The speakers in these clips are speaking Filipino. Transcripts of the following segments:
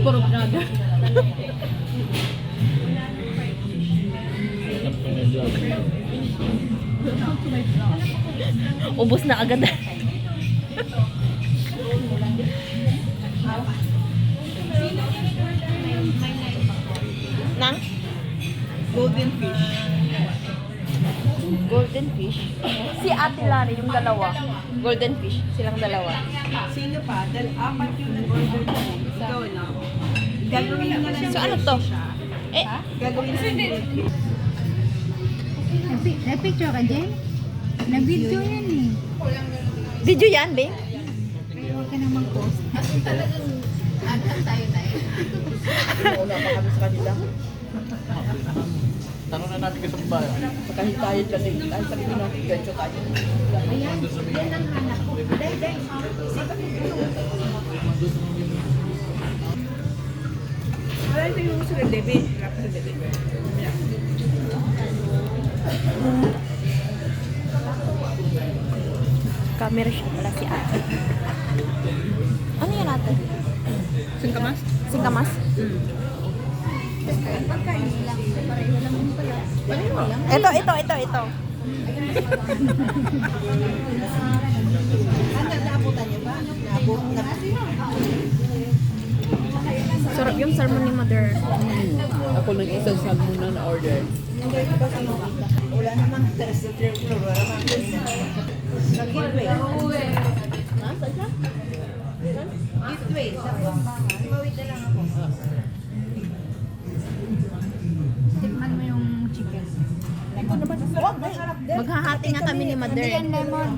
Puro vlogger. Ubus na agad. Nang? Golden fish. Golden fish. Si Ate Lari, yung dalawa. Golden fish, silang dalawa. Sino pa? Apat yung nag-order ko. Ikaw na. Gagawin na lang. So ano to? Eh, Gagawin na lang. Nag-picture ka, Jen? Nag-video yan eh. video yan, be? Kaya huwag ka nang mag-post. Wala pa kami sa kanila. Tanong na natin sa bayan. Pagkahitayan kasi. Dahil sabi ko natin, gancho tayo. Ayan, yan ang hanap ko. Day, day. Wala ito yung gusto ng Debbie. Kapag sa Debbie. Camera siya pala si Ate. Ano yan, Ate? Singkamas? Singkamas? Pagkain lang. Pareho lang din pala. Pareho lang. Ito. Ano, naabutan niyo ba? Naabot na. Sarap yung salmon ni Mother. Ako nang isang salmon na na-order. Wala namang sa third floor. Wala namang Gateway. Ha? Saan siya? Gateway. Sa pambangan. Mawit na lang ako. Tikman mo yung chicken. Ito naman. Huwag, masarap din. Maghahati nga kami ni Mother. Hindi yan lemon.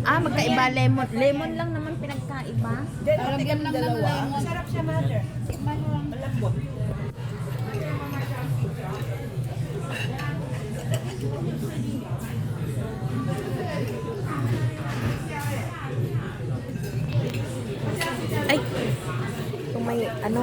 Ah, magkaiba lemon. Lemon lang naman pinagkaiba. Lalagyan lang ng lemon. Masarap siya, mother. Tikman mo lang. Malambot. Ay! Kung may ano.